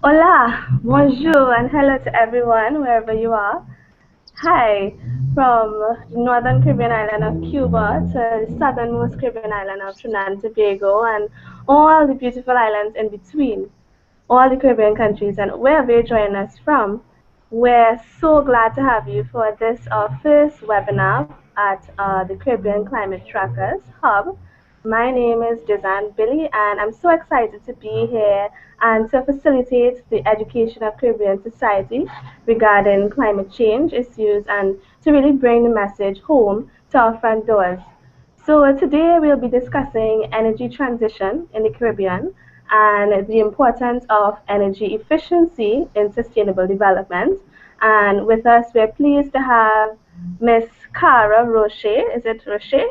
Hola, bonjour, and hello to everyone, wherever you are. Hi, from the northern Caribbean island of Cuba to the southernmost Caribbean island of Trinidad and Tobago, and all the beautiful islands in between, all the Caribbean countries, and wherever you're joining us from. We're so glad to have you for this first webinar at the Caribbean Climate Trackers Hub. My name is Jazan Billy, and I'm so excited to be here and to facilitate the education of Caribbean society regarding climate change issues and to really bring the message home to our front doors. So today we'll be discussing energy transition in the Caribbean and the importance of energy efficiency in sustainable development. And with us, we're pleased to have Miss Cara Roche. Is it Roche?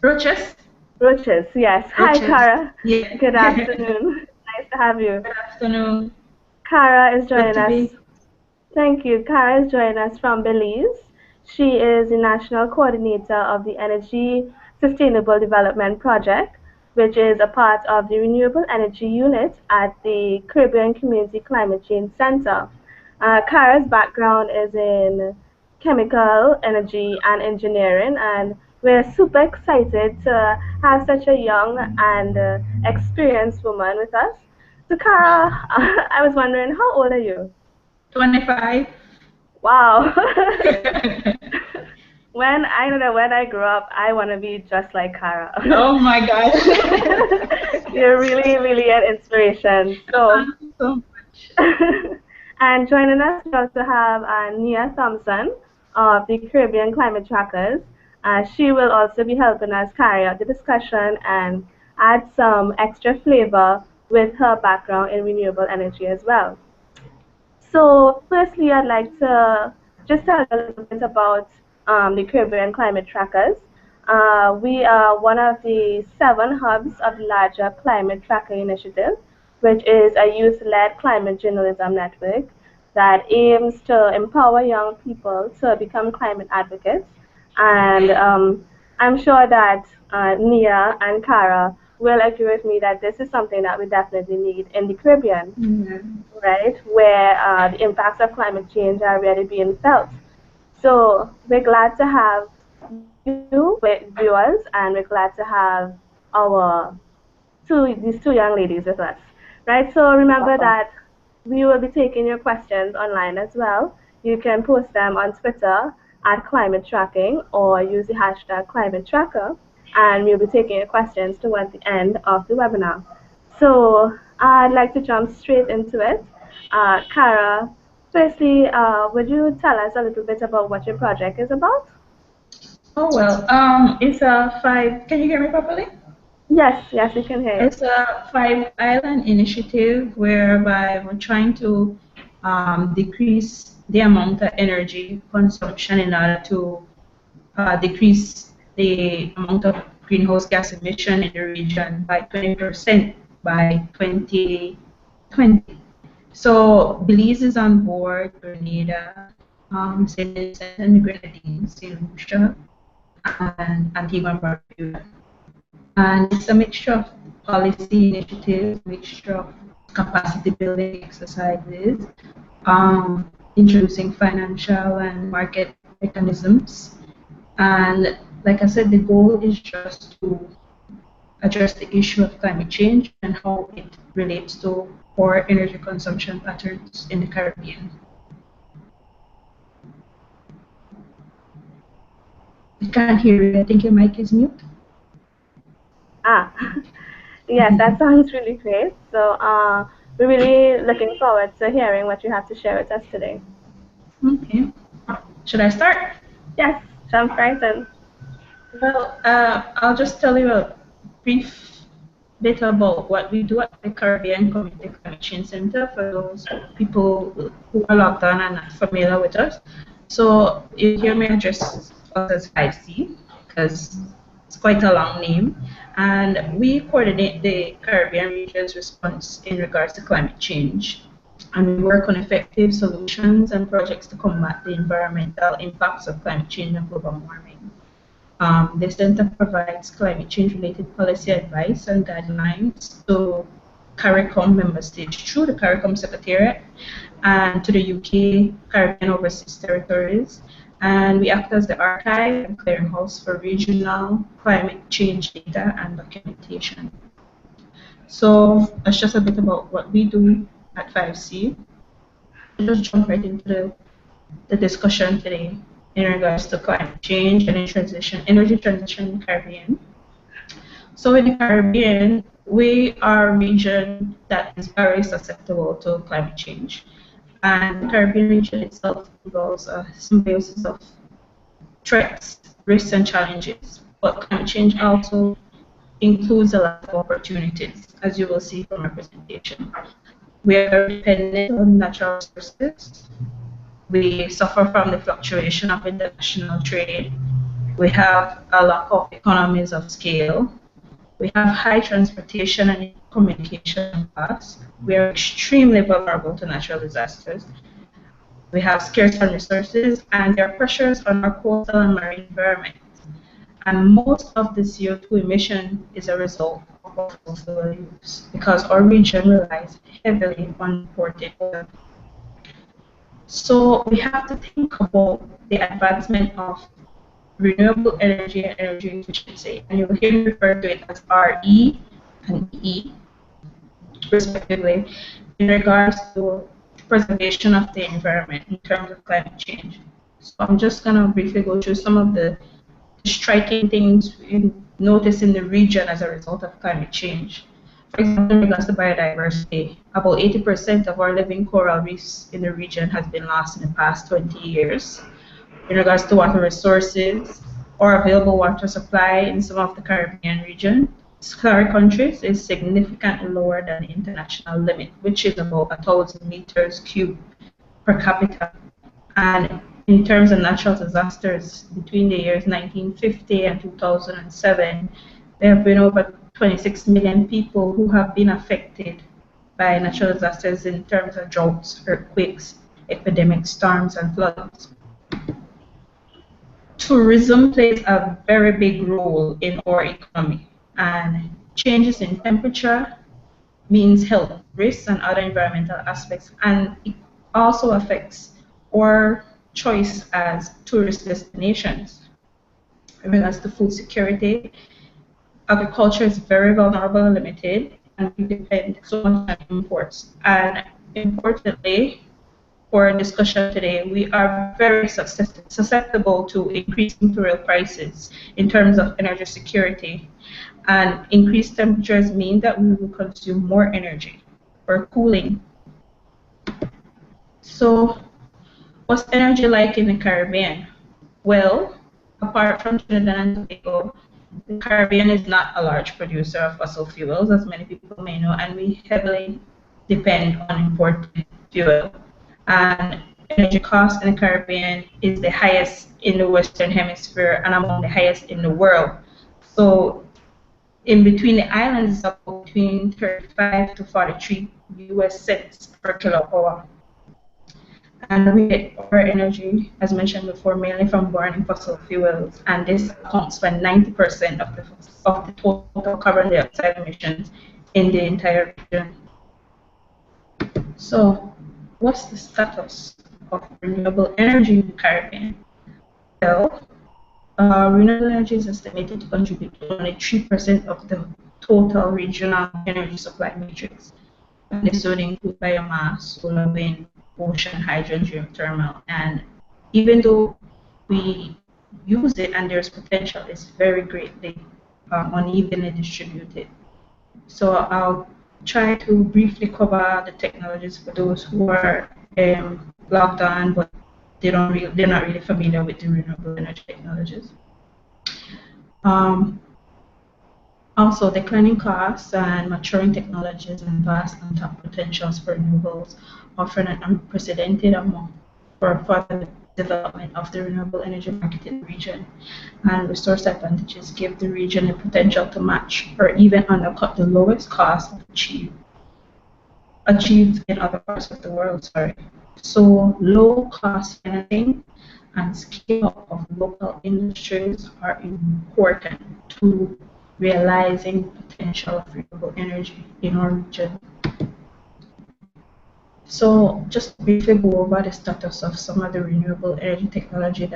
Roches? Roches, yes. Hi, Roches. Cara. Yeah. Good afternoon. Nice to have you. Good afternoon. Cara is Good joining to us. be. Thank you. Cara is joining us from Belize. She is the National Coordinator of the Energy Sustainable Development Project, which is a part of the Renewable Energy Unit at the Caribbean Community Climate Change Center. Cara's background is in chemical, energy, and engineering, and we're super excited to have such a young and experienced woman with us. So, Cara, I was wondering, how old are you? 25. Wow. When I know that when I grow up, I want to be just like Cara. Oh my gosh. You're really, really an inspiration. So, Thank you so much. and joining us, we also have Nia Thompson of the Caribbean Climate Trackers. She will also be helping us carry out the discussion and add some extra flavor with her background in renewable energy as well. So, firstly, I'd like to just tell you a little bit about the Caribbean Climate Trackers. We are one of the 7 hubs of the larger Climate Tracker Initiative, which is a youth led climate journalism network that aims to empower young people to become climate advocates. And I'm sure that Nia and Cara will agree with me that this is something that we definitely need in the Caribbean, right, where the impacts of climate change are already being felt. So we're glad to have you with viewers, and we're glad to have our these two young ladies with us, right? So remember that we will be taking your questions online as well. You can post them on Twitter at climate tracking or use the hashtag climate tracker, and we'll be taking your questions towards the end of the webinar. So I'd like to jump straight into it. Cara, firstly, would you tell us a little bit about what your project is about? Oh well, it's a 5. Can you hear me properly? Yes, yes, we can hear you. It's a 5 island initiative whereby we're trying to decrease the amount of energy consumption in order to decrease the amount of greenhouse gas emission in the region by 20% by 2020. So Belize is on board, Grenada, St. Vincent and the Grenadines, St. Lucia, and Antigua and Barbuda. And it's a mixture of policy initiatives, mixture of capacity building exercises, introducing financial and market mechanisms. And like I said, the goal is just to address the issue of climate change and how it relates to poor energy consumption patterns in the Caribbean. I can't hear you. I think your mic is mute. Ah, yes, that sounds really great. So we're really looking forward to hearing what you have to share with us today. Okay. Should I start? Yes, jump right in. Well, I'll just tell you a brief bit about what we do at the Caribbean Community Climate Change Center for those people who are logged on and not familiar with us. So you hear me address us as 5C because it's quite a long name. And we coordinate the Caribbean region's response in regards to climate change. And we work on effective solutions and projects to combat the environmental impacts of climate change and global warming. The center provides climate change related policy advice and guidelines to CARICOM member states through the CARICOM Secretariat and to the UK, Caribbean Overseas Territories. And we act as the archive and clearinghouse for regional climate change data and documentation. So that's just a bit about what we do at 5C. I'll just jump right into the discussion today in regards to climate change and energy transition in the Caribbean. So in the Caribbean, we are a region that is very susceptible to climate change. And the Caribbean region itself involves a symbiosis of threats, risks, and challenges. But climate change also includes a lot of opportunities, as you will see from our presentation. We are dependent on natural resources. We suffer from the fluctuation of international trade. We have a lack of economies of scale. We have high transportation and communication costs. We are extremely vulnerable to natural disasters. We have scarce resources, and there are pressures on our coastal and marine environment. And most of the CO2 emission is a result of fossil use because our region relies heavily on imported oil. So we have to think about the advancement of renewable energy and energy efficiency. And you will hear me refer to it as RE and E, respectively, in regards to preservation of the environment in terms of climate change. So I'm just going to briefly go through some of the striking things we notice in the region as a result of climate change. For example, in regards to biodiversity, about 80% of our living coral reefs in the region has been lost in the past 20 years. In regards to water resources or available water supply in some of the Caribbean region, countries is significantly lower than the international limit, which is about 1,000 meters cubed per capita. And in terms of natural disasters, between the years 1950 and 2007, there have been over 26 million people who have been affected by natural disasters in terms of droughts, earthquakes, epidemics, storms, and floods. Tourism plays a very big role in our economy, and changes in temperature means health risks and other environmental aspects, and it also affects our choice as tourist destinations. In regards to food security, agriculture is very vulnerable and limited, and we depend so much on imports. And importantly, for our discussion today, we are very susceptible to increasing fuel prices in terms of energy security. And increased temperatures mean that we will consume more energy for cooling. So, what's energy like in the Caribbean? Well, apart from Trinidad and Tobago, the Caribbean is not a large producer of fossil fuels, as many people may know, and we heavily depend on imported fuel. And energy cost in the Caribbean is the highest in the Western Hemisphere and among the highest in the world. So in between the islands, it's about between 35 to 43 US cents per kilowatt hour. And we get our energy, as mentioned before, mainly from burning fossil fuels, and this accounts for 90% of the total carbon dioxide emissions in the entire region. So, what's the status of renewable energy in the Caribbean? Well, renewable energy is estimated to contribute to only 3% of the total regional energy supply matrix. And this would include biomass, solar, wind, ocean, hydro, and geothermal. And even though we use it and there's potential, it's very greatly unevenly distributed. So I'll try to briefly cover the technologies for those who are logged on, but they're not really familiar with the renewable energy technologies. Also, declining costs and maturing technologies and vast untapped potentials for renewables offer an unprecedented amount for further development of the renewable energy market in the region. And resource advantages give the region the potential to match or even undercut the lowest cost achieved in other parts of the world. So low cost financing and scale up of local industries are important to realizing the potential of renewable energy in our region. So just briefly go over the status of some of the renewable energy technology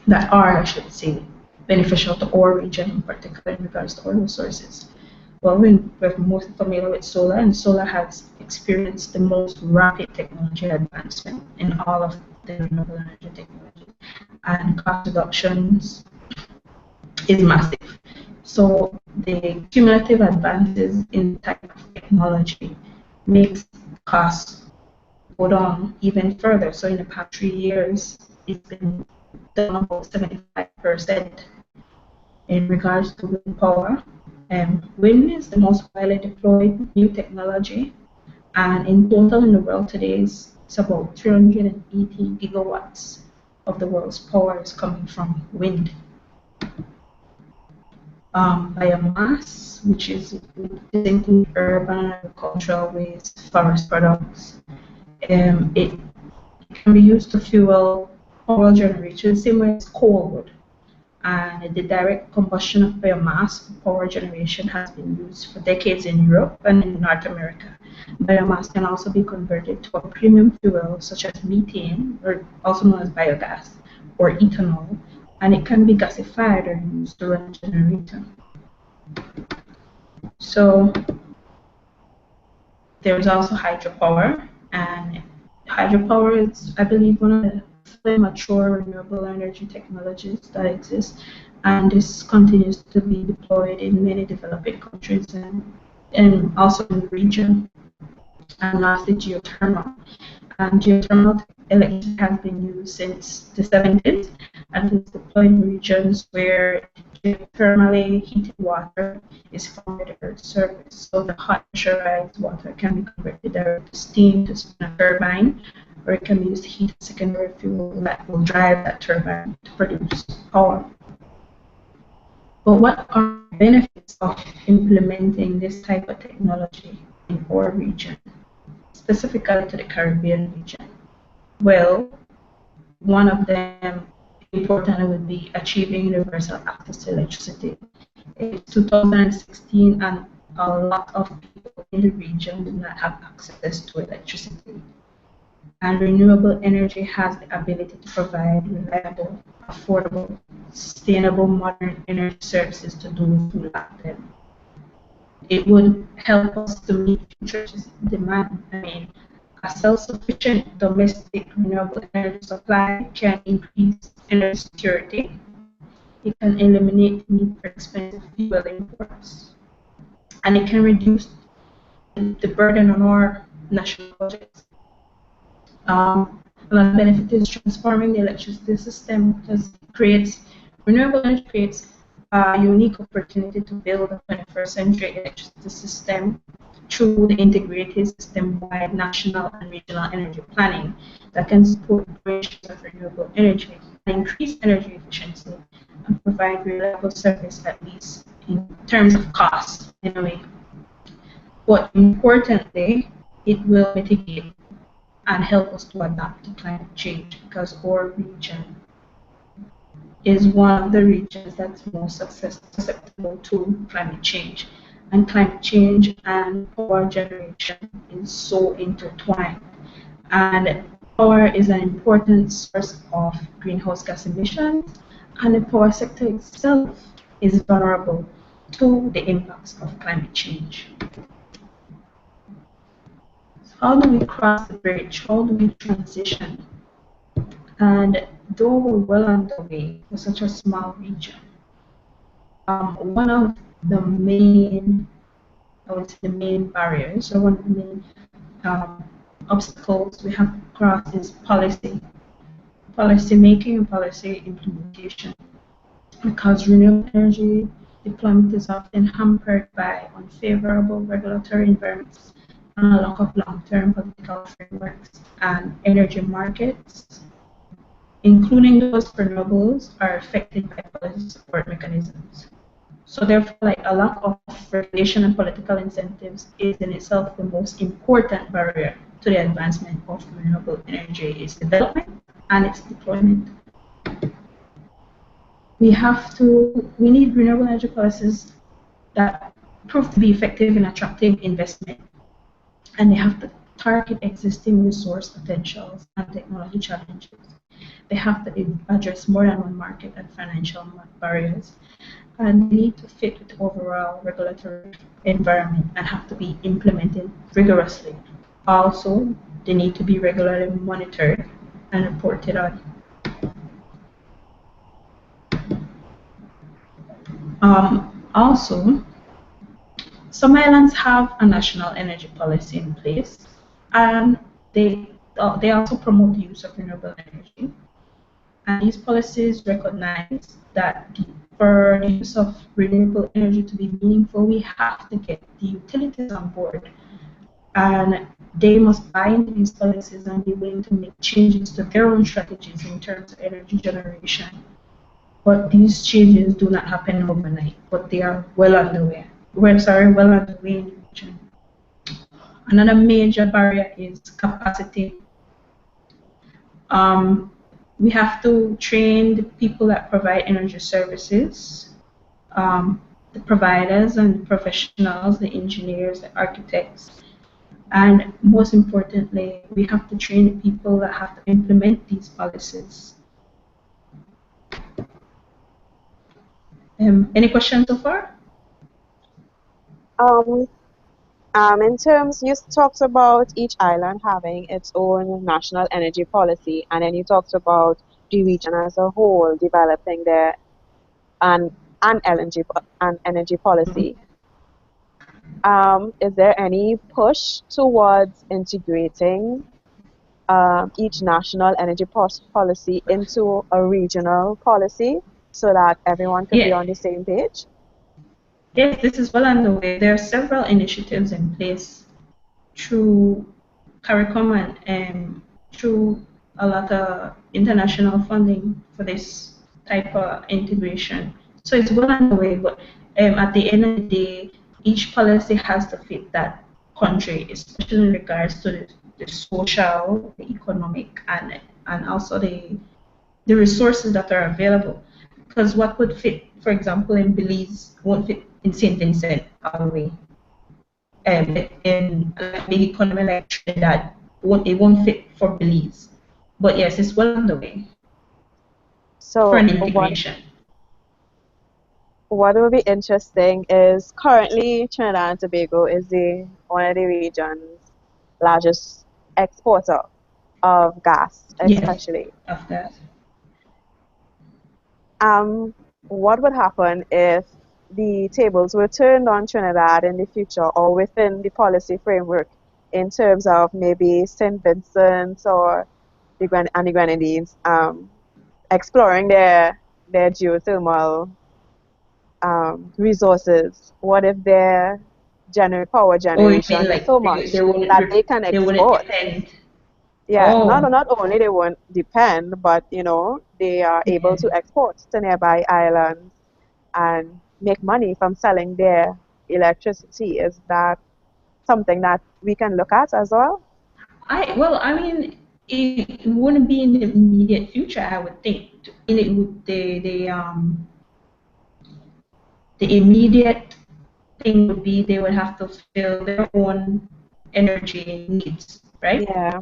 I should say, beneficial to our region, in particular in regards to oil resources. Well, we're most familiar with solar, and solar has experienced the most rapid technology advancement in all of the renewable energy technology, and cost reductions is massive. So the cumulative advances in type of technology makes costs go down even further. So in the past 3 years, it's been down about 75% in regards to wind power. Wind is the most widely deployed new technology, and in total in the world today, it's about 380 gigawatts of the world's power is coming from wind. Biomass, which is include urban agricultural waste, forest products. It can be used to fuel power generation, same way as coal would. And the direct combustion of biomass for power generation has been used for decades in Europe and in North America. Biomass can also be converted to a premium fuel such as methane, or also known as biogas, or ethanol, and it can be gasified or used to run a generator. So there's also hydropower, and hydropower is, I believe, one of the fully mature renewable energy technologies that exist, and this continues to be deployed in many developing countries and also in the region. And lastly, geothermal. And geothermal electricity has been used since the 70s and is deployed in regions where geothermally heated water is found at the Earth's surface. So the hot pressurized water can be converted directly to steam to spin a turbine, or it can be used to heat a secondary fuel that will drive that turbine to produce power. But what are the benefits of implementing this type of technology in our region, specifically to the Caribbean region? Well, one of them important would be achieving universal access to electricity. It's 2016 and a lot of people in the region do not have access to electricity. And renewable energy has the ability to provide reliable, affordable, sustainable, modern energy services to those who lack them. It would help us to meet future demand. I mean, a self-sufficient domestic renewable energy supply can increase energy security. It can eliminate the need for expensive fuel imports, and it can reduce the burden on our national budgets. Another benefit is transforming the electricity system because renewable energy creates a unique opportunity to build a 21st century electricity system through the integrated system-wide national and regional energy planning that can support operations of renewable energy and increase energy efficiency and provide reliable service, at least in terms of cost, in a way. But importantly, it will mitigate and help us to adapt to climate change because our region is one of the regions that's most susceptible to climate change. And climate change and power generation is so intertwined. And power is an important source of greenhouse gas emissions, and the power sector itself is vulnerable to the impacts of climate change. How do we cross the bridge? How do we transition? And though we're well underway for such a small region, one of the main, I would say the main barriers, or one of the main obstacles we have to cross is policy making and policy implementation. Because renewable energy deployment is often hampered by unfavorable regulatory environments and a lack of long-term political frameworks and energy markets, including those for renewables, are affected by policy support mechanisms. So therefore, like a lack of regulation and political incentives is in itself the most important barrier to the advancement of renewable energy, its development and its deployment. We need renewable energy policies that prove to be effective in attracting investment and they have to target existing resource potentials and technology challenges. They have to address more than one market and financial barriers, and they need to fit with the overall regulatory environment and have to be implemented rigorously. Also, they need to be regularly monitored and reported on. Also, some islands have a national energy policy in place, and they also promote the use of renewable energy. And these policies recognize that for the use of renewable energy to be meaningful, we have to get the utilities on board. And they must buy into these policies and be willing to make changes to their own strategies in terms of energy generation. But these changes do not happen overnight, but they are well underway. Well underway in the region. Another major barrier is capacity. We have to train the people that provide energy services, the providers and the professionals, the engineers, the architects, and most importantly, we have to train the people that have to implement these policies. Any questions so far? In terms, you talked about each island having its own national energy policy, and then you talked about the region as a whole developing their an energy policy. Is there any push towards integrating each national energy policy into a regional policy so that everyone could be Yeah. on the same page? Yes, this is well underway. There are several initiatives in place through CARICOM and through a lot of international funding for this type of integration. So it's well underway, but at the end of the day, each policy has to fit that country, especially in regards to the social, the economic, and also the resources that are available. Because what would fit, for example, in Belize won't fit in St. Vincent all the way. In a big economy like Trinidad, it won't fit for Belize. But yes, it's well underway for So an integration. what will be interesting is currently Trinidad and Tobago is one of the region's largest exporter of gas, especially. Yes, of that. What would happen if the tables were turned on Trinidad in the future or within the policy framework in terms of maybe St. Vincent or the Grenadines exploring their geothermal resources? What if their power Oh, you generation mean is like so much that they wouldn't export? depend? Yeah, Oh, not only they won't depend, but they are able yeah. to export to nearby islands and make money from selling their electricity. Is that something that we can look at as well? I mean, it wouldn't be in the immediate future, I would think. In it would the immediate thing would be they would have to fill their own energy needs, right? Yeah,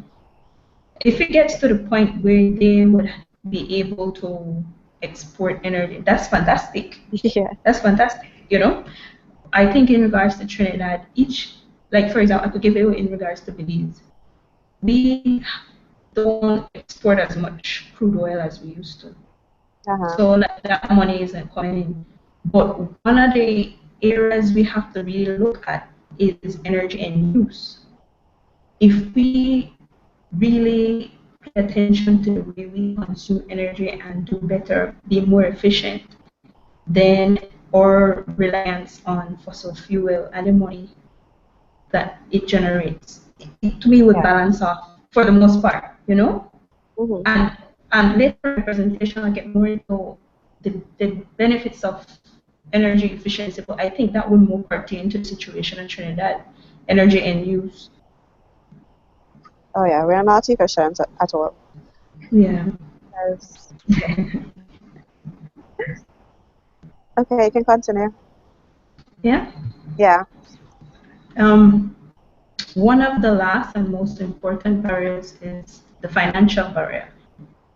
If it gets to the point where they would be able to export energy, that's fantastic. yeah, That's fantastic, you know? I think in regards to Trinidad, like for example, I could give you in regards to Belize, we don't export as much crude oil as we used to. uh-huh. So that money isn't coming in. But one of the areas we have to really look at is energy and use. If we really pay attention to the way we consume energy and do better, be more efficient, then our reliance on fossil fuel and the money that it generates, to me, would Yeah. balance off for the most part, you know? Mm-hmm. And later in presentation, I'll get more into the benefits of energy efficiency, but I think that would more pertain to the situation in Trinidad, energy and use. Oh yeah, we're not efficient at all. Yeah. Yes. Okay, you can continue. Yeah. Yeah. Um, One of the last and most important barriers is the financial barrier.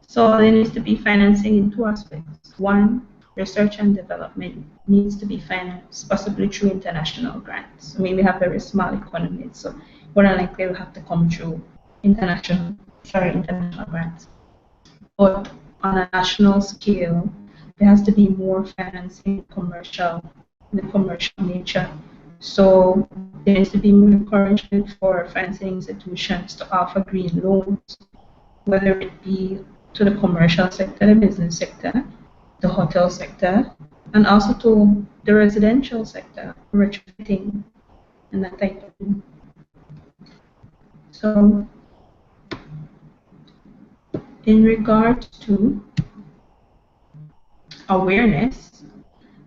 So there needs to be financing in two aspects. One, research and development needs to be financed, possibly through international grants. I mean, we have very small economies, so more than likely will have to come through international grants. But on a national scale, there has to be more financing the commercial nature. So there needs to be more encouragement for financing institutions to offer green loans, whether it be to the commercial sector, the business sector, the hotel sector, and also to the residential sector, retrofitting and that type of thing. So in regard to awareness,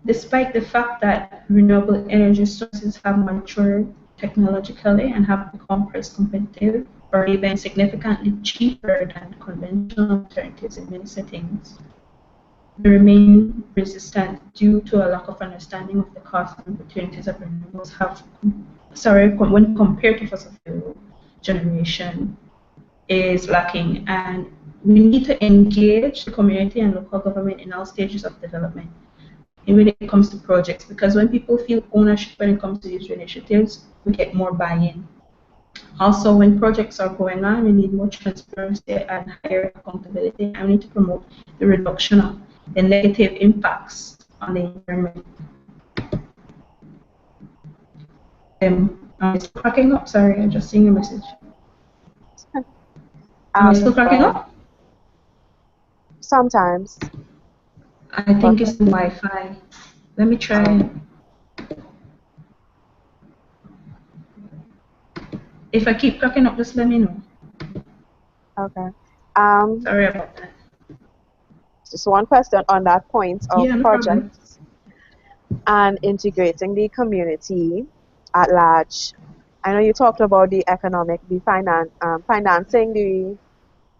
despite the fact that renewable energy sources have matured technologically and have become price competitive or even significantly cheaper than conventional alternatives in many settings, they remain resistant due to a lack of understanding of the costs and opportunities that renewables have. When compared to fossil fuel generation, is lacking, and we need to engage the community and local government in all stages of development when it comes to projects, because when people feel ownership when it comes to these initiatives, we get more buy-in. Also, when projects are going on, we need more transparency and higher accountability, and we need to promote the reduction of the negative impacts on the environment. Am I still cracking up? Sorry, I just seen your message. Am I still cracking up? Sometimes. I think it's the Wi-Fi. Let me try. If I keep cracking up, just let me know. Okay. Sorry about that. Just one question on that point of no projects and integrating the community at large. I know you talked about the financing the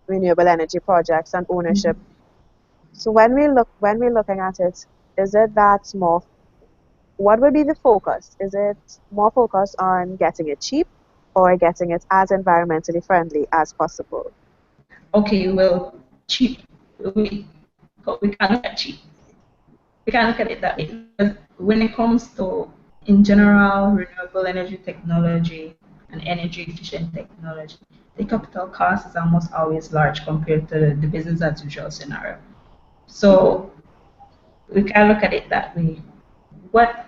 renewable energy projects and ownership. So when we're looking at it, is it that more? What would be the focus? Is it more focused on getting it cheap or getting it as environmentally friendly as possible? Okay, well, cheap. We can't look at cheap. We can't look at it that way. Because when it comes to, in general, renewable energy technology and energy efficient technology, the capital cost is almost always large compared to the business as usual scenario. So we can look at it that way. What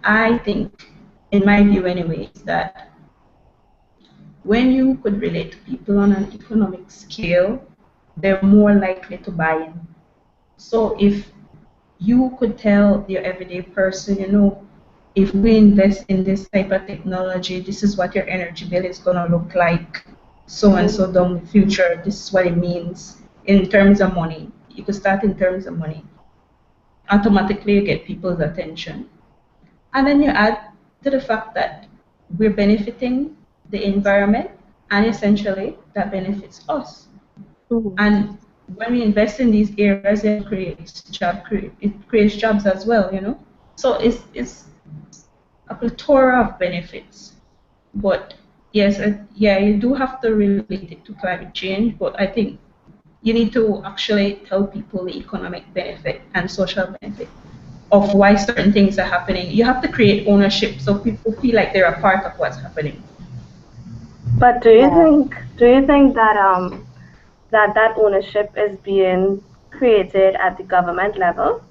I think, in my view anyway, is that when you could relate to people on an economic scale, they're more likely to buy in. So if you could tell your everyday person, if we invest in this type of technology, this is what your energy bill is going to look like, so and so down the future, this is what it means in terms of money. You could start in terms of money. Automatically, you get people's attention. And then you add to the fact that we're benefiting the environment, and essentially that benefits us. And when we invest in these areas, it creates jobs as well, So it's a plethora of benefits. But yes, you do have to relate it to climate change, but I think you need to actually tell people the economic benefit and social benefit of why certain things are happening. You have to create ownership so people feel like they're a part of what's happening. But do you think that that ownership is being created at the government level?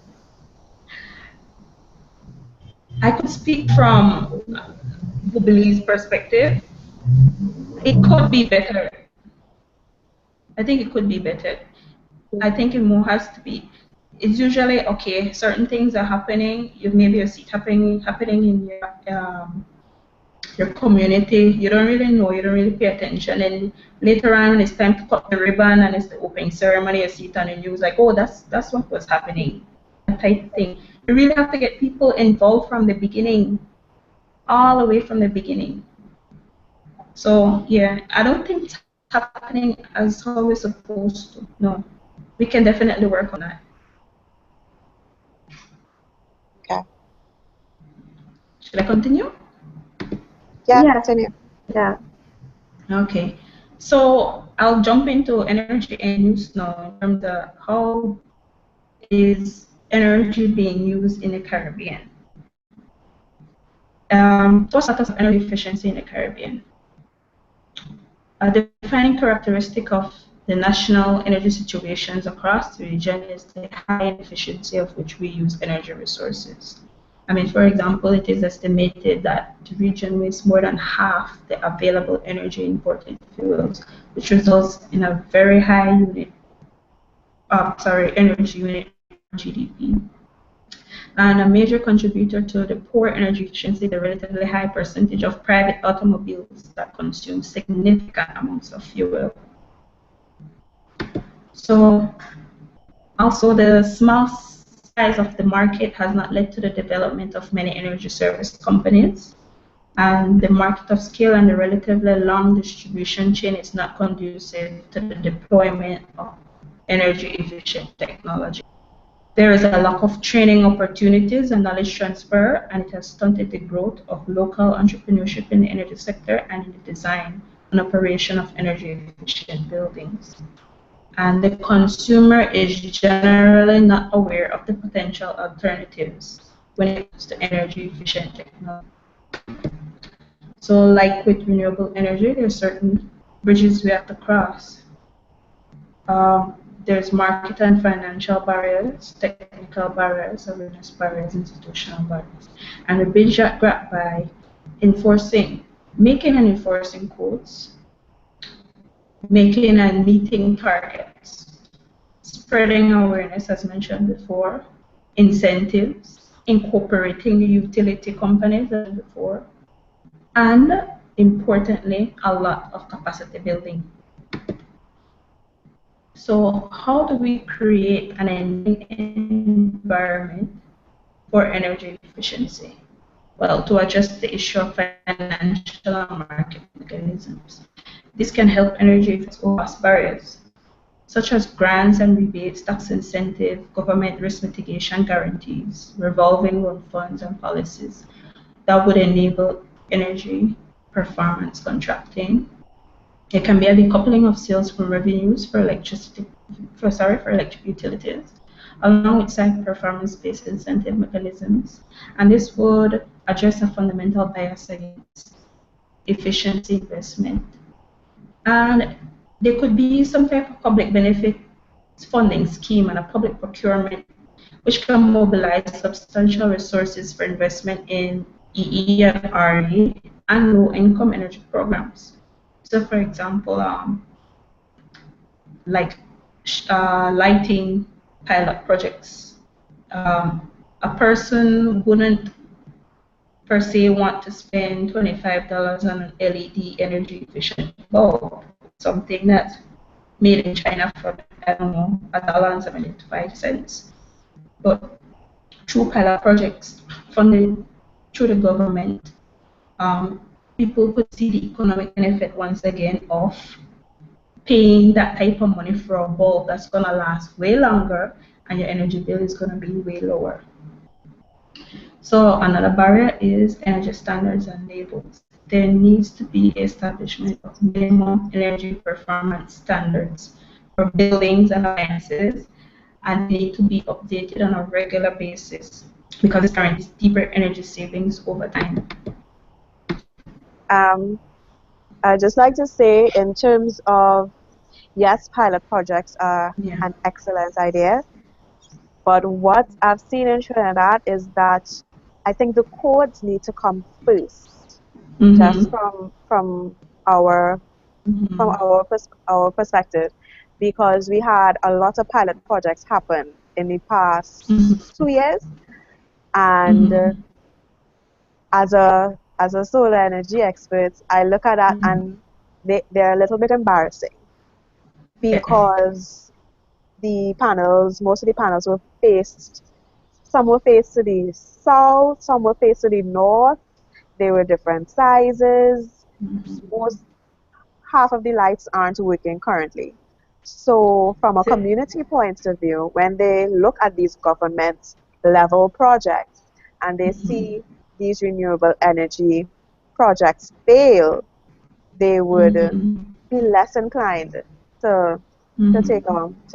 I could speak from Jubilee's perspective. It could be better. I think it could be better. I think it more has to be. It's usually okay. Certain things are happening. Maybe you see it happening in your community. You don't really know. You don't really pay attention. And later on, when it's time to cut the ribbon and it's the opening ceremony, you see it on the news like, oh, that's what was happening. That type of thing. You really have to get people involved from the beginning, all the way from the beginning. So yeah, I don't think it's happening as how we're supposed to. No, we can definitely work on that. Okay. Should I continue? Yeah, continue. Yeah. Okay, so I'll jump into energy and use now in terms of how is energy being used in the Caribbean. To status of energy efficiency in the Caribbean. A defining characteristic of the national energy situations across the region is the high efficiency of which we use energy resources. I mean, for example, it is estimated that the region wastes more than half the available energy imported fuels, which results in a very high energy unit GDP. And a major contributor to the poor energy efficiency is the relatively high percentage of private automobiles that consume significant amounts of fuel. So also the small size of the market has not led to the development of many energy service companies. And the market of scale and the relatively long distribution chain is not conducive to the deployment of energy efficient technology. There is a lack of training opportunities and knowledge transfer, and it has stunted the growth of local entrepreneurship in the energy sector and in the design and operation of energy efficient buildings. And the consumer is generally not aware of the potential alternatives when it comes to energy efficient technology. So like with renewable energy, there's certain bridges we have to cross. There's market and financial barriers, technical barriers, awareness barriers, institutional barriers. And the bridge that grab by making and enforcing codes, making and meeting targets, spreading awareness as mentioned before, incentives, incorporating utility companies as before, and importantly, a lot of capacity building. So how do we create an environment for energy efficiency? Well, to address the issue of financial and market mechanisms. This can help energy efficiency overpass barriers, such as grants and rebates, tax incentive, government risk mitigation guarantees, revolving loan funds and policies that would enable energy performance contracting. It can be a decoupling of sales from revenues for electric utilities, along with site performance-based incentive mechanisms. And this would address a fundamental bias against efficiency investment. And there could be some type of public benefit funding scheme and a public procurement which can mobilize substantial resources for investment in EE and RE and low-income energy programs. So, for example, lighting pilot projects. A person wouldn't per se want to spend $25 on an LED energy efficient bulb, something that's made in China for, I don't know, $1.75. But through pilot projects funded through the government, people could see the economic benefit once again of paying that type of money for a bulb that's going to last way longer and your energy bill is going to be way lower. So another barrier is energy standards and labels. There needs to be establishment of minimum energy performance standards for buildings and appliances, and they need to be updated on a regular basis because it guarantees deeper energy savings over time. I'd just like to say, in terms of, yes, pilot projects are an excellent idea, but what I've seen in Trinidad is that I think the codes need to come first, just from our our perspective, because we had a lot of pilot projects happen in the past 2 years, and as a solar energy expert, I look at that and they're a little bit embarrassing because most of the panels were faced, some were faced to the south, some were faced to the north, they were different sizes, half of the lights aren't working currently. So from a community point of view, when they look at these government level projects and they see these renewable energy projects fail, they would Mm-hmm. be less inclined to Mm-hmm.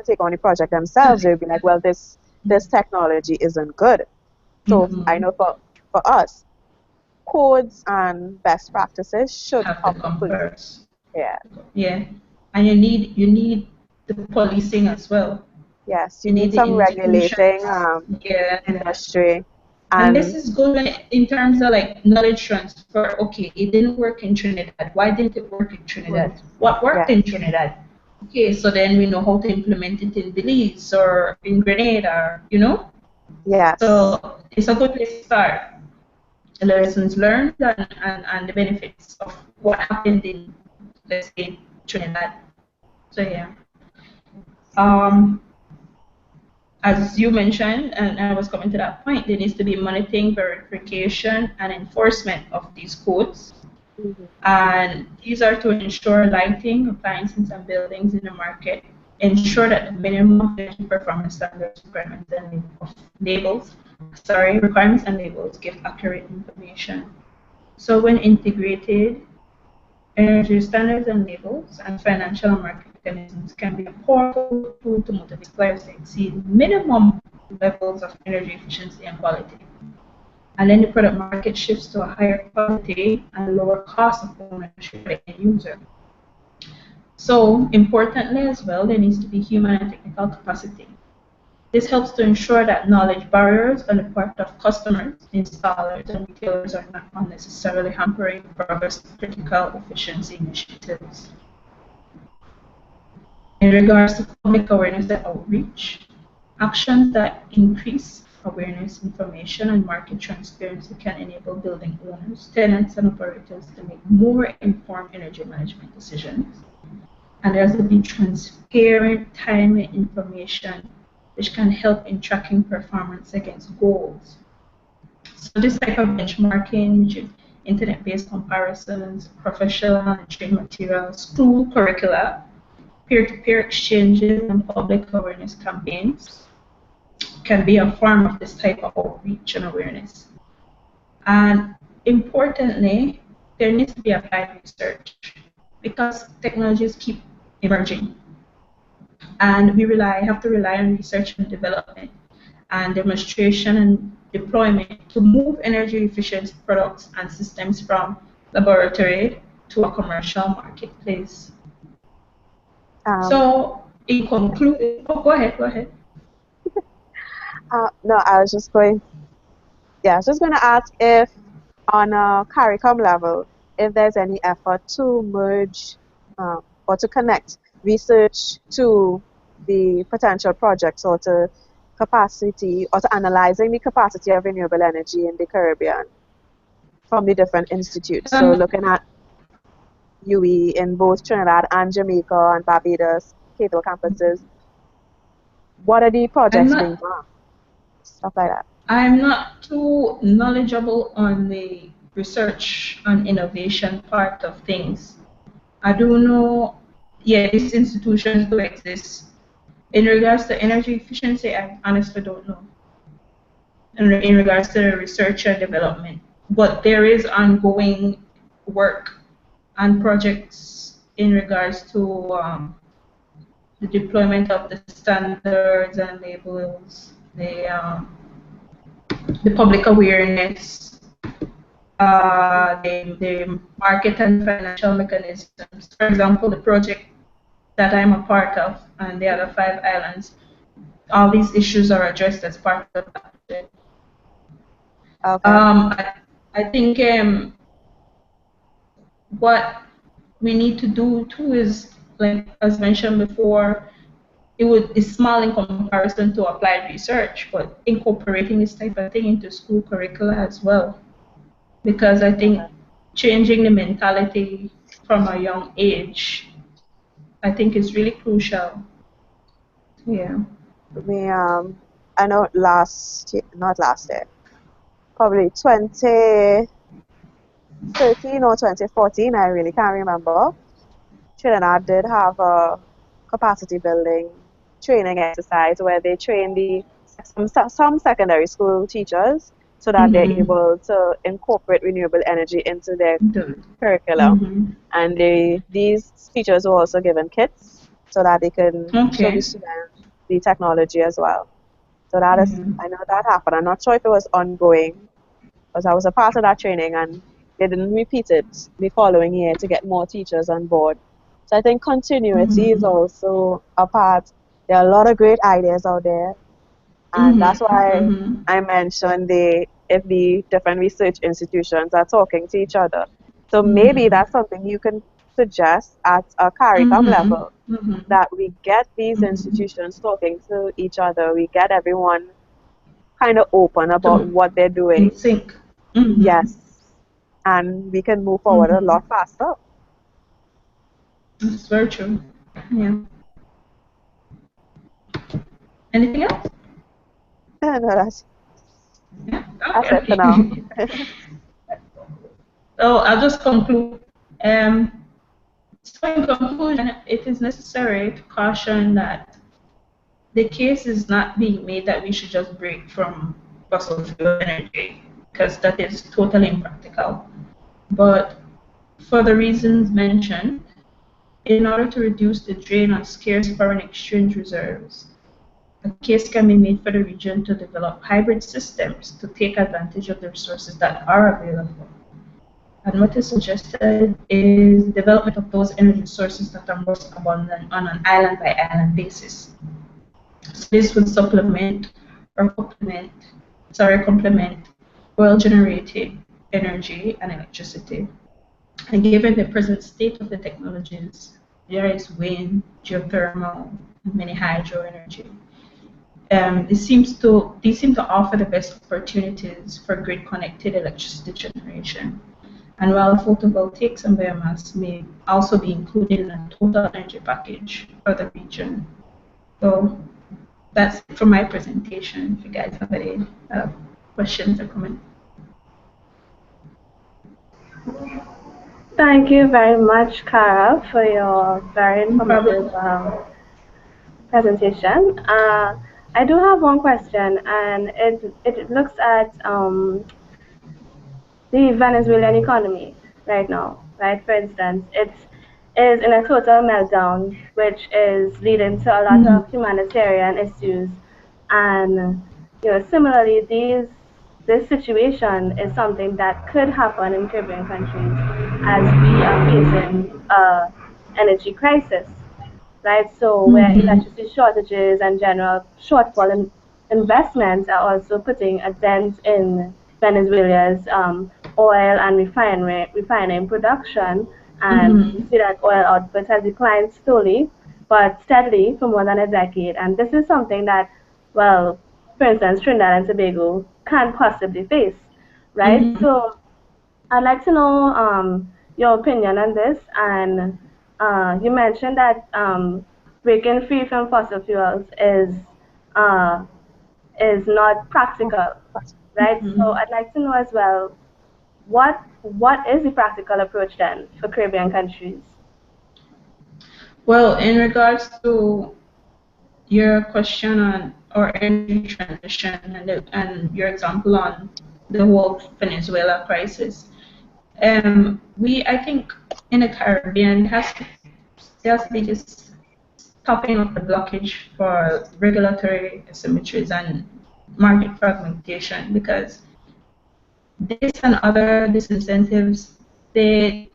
take on the project themselves. They'd be like, well, this technology isn't good. So I Mm-hmm. know for us, codes and best practices should Have to come come fully. first. Yeah. Yeah, and you need the policing as well. Yes, you You need need the some regulating institutions. Yeah. industry And this and is good in terms of like knowledge transfer. Okay, it didn't work in Trinidad. Why didn't it work in mm, Trinidad? What worked in yes, Trinidad? Okay, so then we know how to implement it in Belize or in Grenada, yes, So it's a good place to start. The lessons learned and the benefits of what happened in, let's say, Trinidad. So yeah. Um, as you mentioned, and I was coming to that point, there needs to be monitoring, verification, and enforcement of these codes. mhm, And these are to ensure lighting, appliances, and buildings in the market, ensure that the minimum energy performance standards requirements and labels give accurate information. So when integrated, energy standards and labels and financial and market mechanisms can be a powerful tool to motivate suppliers to exceed minimum levels of energy efficiency and quality. And then the product market shifts to a higher quality and lower cost of ownership for the end user. So importantly as well, there needs to be human and technical capacity. This helps to ensure that knowledge barriers on the part of customers, installers, and retailers are not unnecessarily hampering progress of critical efficiency initiatives. In regards to public awareness and outreach, actions that increase awareness, information, and market transparency can enable building owners, tenants, and operators to make more informed energy management decisions. And there has to be transparent, timely information which can help in tracking performance against goals. So this type of benchmarking, internet-based comparisons, professional and trade materials, school curricula, peer-to-peer exchanges, and public awareness campaigns can be a form of this type of outreach and awareness. And importantly, there needs to be applied research because technologies keep emerging. And have to rely on research and development and demonstration and deployment to move energy efficient products and systems from laboratory to a commercial marketplace. um, So in conclusion, go ahead. no, I was just going to ask if on a CARICOM level, if there's any effort to merge or to connect research to the potential projects or to capacity or to analyzing the capacity of renewable energy in the Caribbean from the different institutes. So Um, looking at UE in both Trinidad and Jamaica and Barbados, cable campuses, what are the I'm projects being not done? Stuff like that. I'm not too knowledgeable on the research and innovation part of things. I do know, yeah, these institutions do exist. In regards to energy efficiency, I honestly don't know. In regards to research and development, but there is ongoing work and projects in regards to the deployment of the standards and labels, the public awareness, the market and financial mechanisms. For example, the project that I'm a part of and the other 5 islands, all these issues are addressed as part of that project. Okay. I think what we need to do too is, like as mentioned before, it's small in comparison to applied research, but incorporating this type of thing into school curricula as well. Because I think changing the mentality from a young age, I think is really crucial. Yeah. We I know last year, not last year, probably 2013 or 2014, I really can't remember. Trinidad did have a capacity building training exercise where they trained some secondary school teachers so that they're able to incorporate renewable energy into their curriculum. And these teachers were also given kits so that they can show the Okay. students the technology as well. So that is, Yeah. I know that happened. I'm not sure if it was ongoing because I was a part of that training and they didn't repeat it the following year to get more teachers on board. So I think continuity is also a part. There are a lot of great ideas out there, and that's why I mentioned if the different research institutions are talking to each other. So maybe that's something you can suggest at a CARICOM level, that we get these institutions talking to each other. We get everyone kind of open about To what they're in doing. sync. Yes, and we can move forward a lot faster. That's very true. Yeah. Anything else? No, Yeah. that's it for now. Okay. So I'll just conclude. Um, so in conclusion, it is necessary to caution that the case is not being made that we should just break from fossil fuel energy, because that is totally impractical. But for the reasons mentioned, in order to reduce the drain on scarce foreign exchange reserves, a case can be made for the region to develop hybrid systems to take advantage of the resources that are available. And what is suggested is development of those energy sources that are most abundant on an island by island basis. So this would complement oil generated energy and electricity. And given the present state of the technologies, there is wind, geothermal, and many hydro energy. These seem to offer the best opportunities for grid-connected electricity generation. And while photovoltaics and biomass may also be included in a total energy package for the region. So that's it for my presentation. If you guys have any questions or comments. Thank you very much, Cara, for your very No informative problem. presentation. I do have one question, and it looks at the Venezuelan economy right now, right? For instance, it is in a total meltdown, which is leading to a lot of humanitarian issues. And similarly, this situation is something that could happen in Caribbean countries as we are facing a energy crisis, right? So where electricity shortages and general shortfall in investments are also putting a dent in Venezuela's oil and refining production, and we see that oil output has declined slowly but steadily for more than a decade. And this is something that, well, for instance, Trinidad and Tobago can't possibly face, right? So I'd like to know your opinion on this. And you mentioned that breaking free from fossil fuels uh, is not practical, right? So I'd like to know as well, what is the practical approach then for Caribbean countries? Well, in regards to your question on our energy transition and your example on the whole Venezuela crisis, I think in the Caribbean there has to be this stopping of the blockage for regulatory asymmetries and market fragmentation, because this and other disincentives, they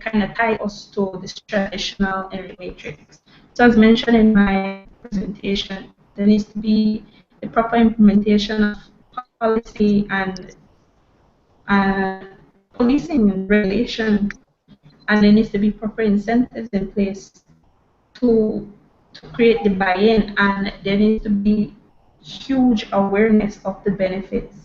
kind of tie us to this traditional energy matrix. So as mentioned in my presentation, there needs to be the proper implementation of policy and policing and regulation, and there needs to be proper incentives in place to create the buy-in, and there needs to be huge awareness of the benefits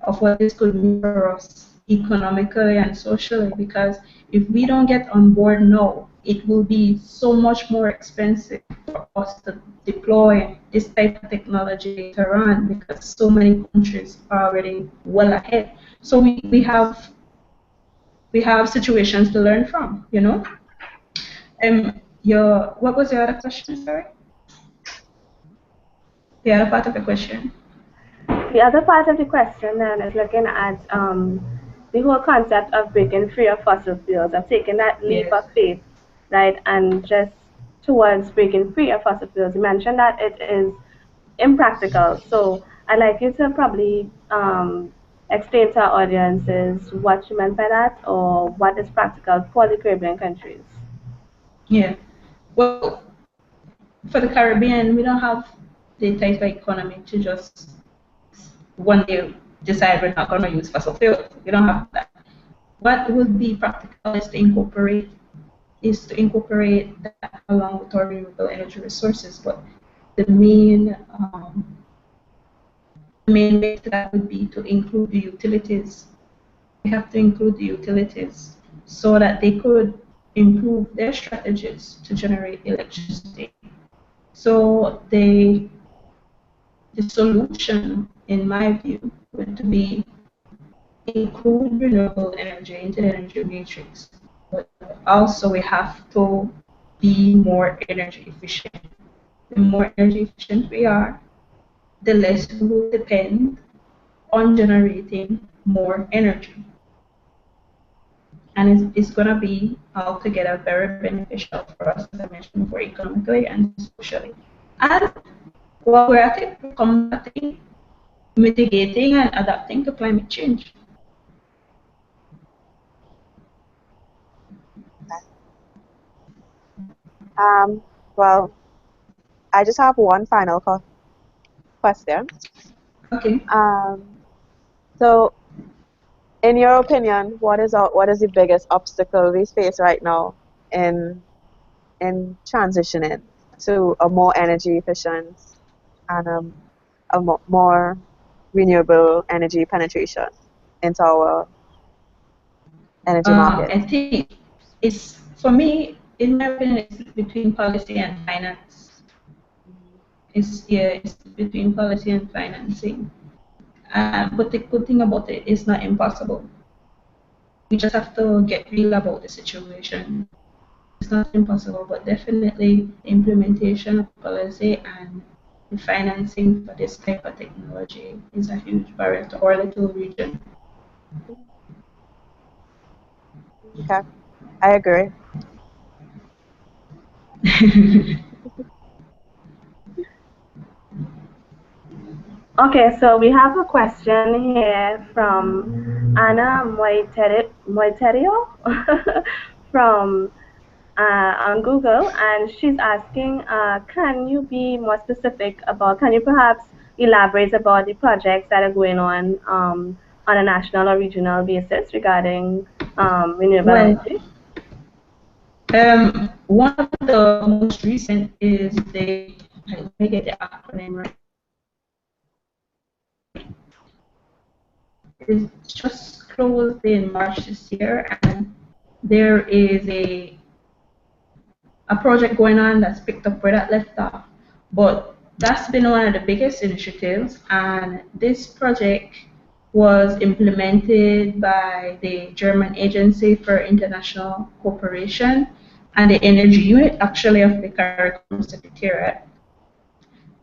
of what this could mean for us economically and socially, because if we don't get on board now, it will be so much more expensive for us to deploy this type of technology later on, because so many countries are already well ahead. So we have situations to learn from, you know. What was your other question, sorry? The other part of the question. The other part of the question then is looking at the whole concept of breaking free of fossil fuels, of taking that leap Yes. of faith, right, and just towards breaking free of fossil fuels. You mentioned that it is impractical. So I'd like you to probably explain to our audiences what you meant by that or what is practical for the Caribbean countries. Yeah. Well, for the Caribbean, we don't have the type of economy to just one day decide we're not going to use fossil fuels. We don't have that. What would be practical is to incorporate that along with our renewable energy resources. But the main the main way to that would be to include the utilities. We have to include the utilities so that they could improve their strategies to generate electricity. So the solution, in my view, would be include renewable energy into the energy matrix. But also we have to be more energy efficient. The more energy efficient we are, the less we will depend on generating more energy. And it's going to be altogether very beneficial for us, as I mentioned before, economically and socially. And while we're at it, we're combating, mitigating, and adapting to climate change. Well, I just have one final question. Okay. So, in your opinion, what is the biggest obstacle we face right now in transitioning to a more energy efficient and more renewable energy penetration into our energy market? I think it's, for me, in my opinion, it's between policy and finance. It's between policy and financing. But the good thing about it is not impossible. We just have to get real about the situation. It's not impossible, but definitely the implementation of policy and the financing for this type of technology is a huge barrier to our little region. Okay, I agree. Okay, so we have a question here from Anna Moiterio from on Google, and she's asking, can you be more specific about, can you perhaps elaborate about the projects that are going on a national or regional basis regarding renewable Well, energy? one of the most recent is let me get the acronym right. It's just closed in March this year, and there is a project going on that's picked up where that left off. But that's been one of the biggest initiatives, and this project was implemented by the German Agency for International Cooperation and the Energy Unit, actually, of the CARICOM Secretariat.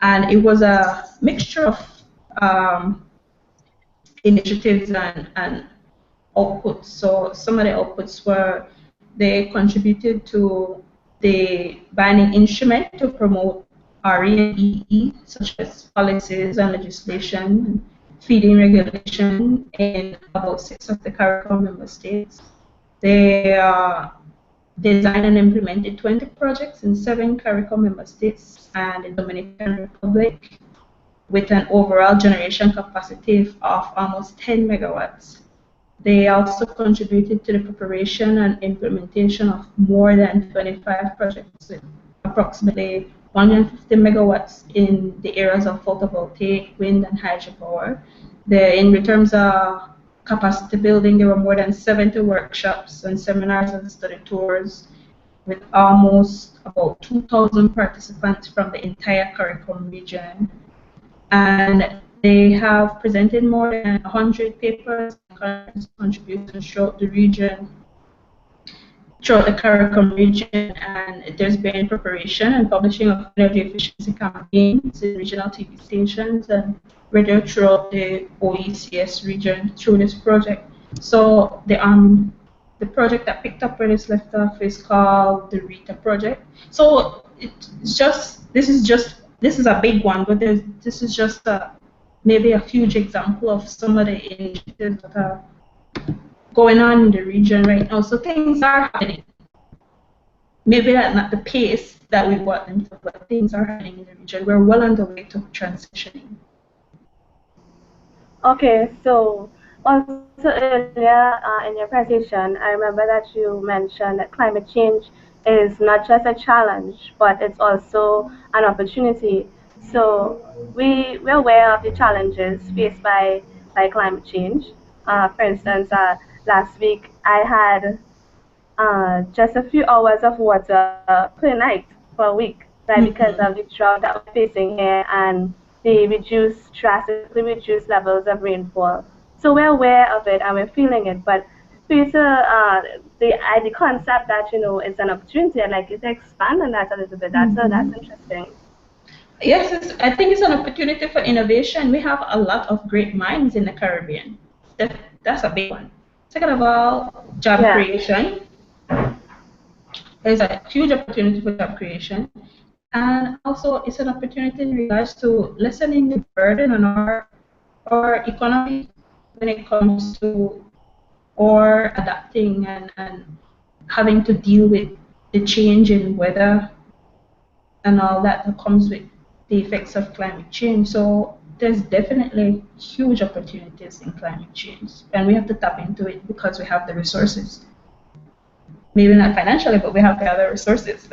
And it was a mixture of initiatives and outputs. So some of the outputs were they contributed to the binding instrument to promote RE&EE, such as policies and legislation, feeding regulation in about 6 of the CARICOM member states. They designed and implemented 20 projects in 7 CARICOM member states and the Dominican Republic, with an overall generation capacity of almost 10 megawatts. They also contributed to the preparation and implementation of more than 25 projects with approximately 150 megawatts in the areas of photovoltaic, wind, and hydropower. In terms of capacity building, there were more than 70 workshops and seminars and study tours with almost about 2,000 participants from the entire CARICOM region. And they have presented more than 100 papers and contributions throughout the region, throughout the CARICOM region, and there's been preparation and publishing of energy efficiency campaigns in regional TV stations and radio throughout the OECS region through this project. So the project that picked up where this left off is called the RITA project. So this is a big one, but this is just maybe a huge example of some of the initiatives that are going on in the region right now. So things are happening. Maybe at not the pace that we want them to, but things are happening in the region. We're well on the way to transitioning. Okay, so also earlier in your presentation, I remember that you mentioned that climate change is not just a challenge, but it's also an opportunity. So we're aware of the challenges faced by climate change. For instance, last week I had just a few hours of water per night for a week, right? Because of the drought that we're facing here and the drastically reduced levels of rainfall. So we're aware of it and we're feeling it. But Peter, the concept that is an opportunity, I'd like you to expand on that a little bit. That's interesting. Yes, I think it's an opportunity for innovation. We have a lot of great minds in the Caribbean. That's a big one. Second of all, job creation. There's a huge opportunity for job creation. And also, it's an opportunity in regards to lessening the burden on our economy when it comes to or adapting and having to deal with the change in weather and all that comes with the effects of climate change. So there's definitely huge opportunities in climate change, and we have to tap into it because we have the resources. Maybe not financially, but we have the other resources.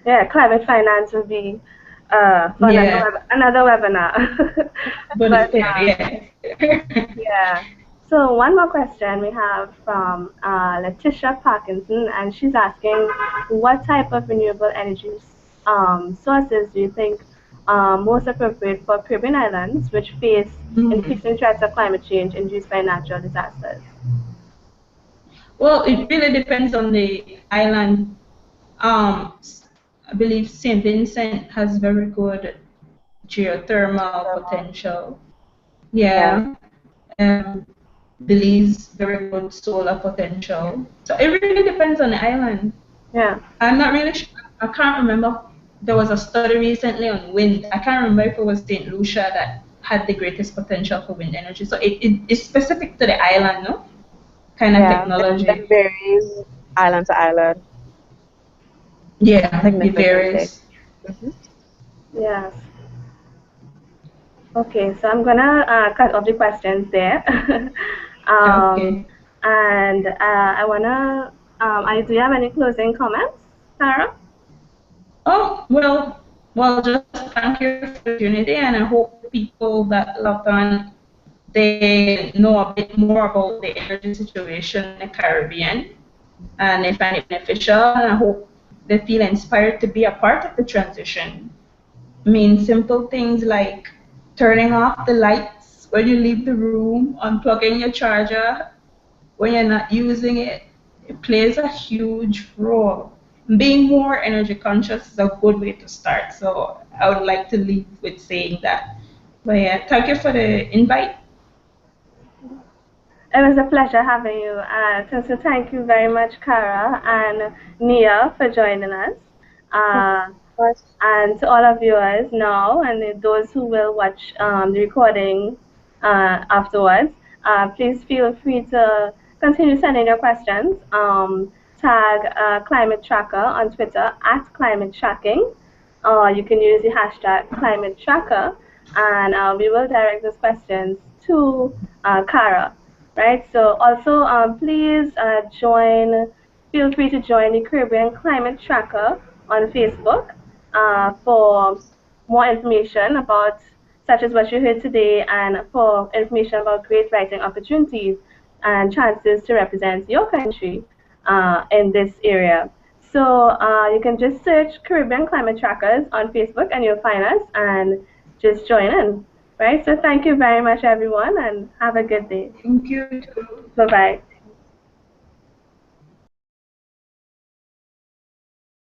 Yeah, climate finance will be another webinar. But yeah. Yeah. So one more question we have from Letitia Parkinson, and she's asking, what type of renewable energy sources do you think most appropriate for Caribbean islands, which face increasing threats of climate change induced by natural disasters? Well, it really depends on the island. I believe St. Vincent has very good geothermal potential. Yeah. Belize, very good solar potential. So it really depends on the island. Yeah. I'm not really sure. I can't remember. There was a study recently on wind. I can't remember if it was St. Lucia that had the greatest potential for wind energy. So it's specific to the island, no? Kind of technology. It varies island to island. Yeah, it varies. Yes. Okay, so I'm gonna cut off the questions there. Okay. And I wanna. Do you have any closing comments, Sarah? Oh well, just thank you for the opportunity, and I hope people that logged on they know a bit more about the energy situation in the Caribbean, and they find it beneficial. And I hope they feel inspired to be a part of the transition. I mean, simple things like turning off the lights when you leave the room, unplugging your charger when you're not using it. It plays a huge role. Being more energy conscious is a good way to start. So I would like to leave with saying that. But yeah, thank you for the invite. It was a pleasure having you. So thank you very much, Kara and Nia, for joining us. And to all our viewers now, and those who will watch the recording afterwards, please feel free to continue sending your questions. Tag Climate Tracker on Twitter @Climate Tracking. You can use the hashtag Climate Tracker, and we will direct those questions to Kara. Right. So also, please feel free to join the Caribbean Climate Tracker on Facebook for more information about such as what you heard today, and for information about great writing opportunities and chances to represent your country in this area. So you can just search Caribbean Climate Trackers on Facebook and you'll find us and just join in. Right? So thank you very much, everyone, and have a good day. Thank you. Bye-bye.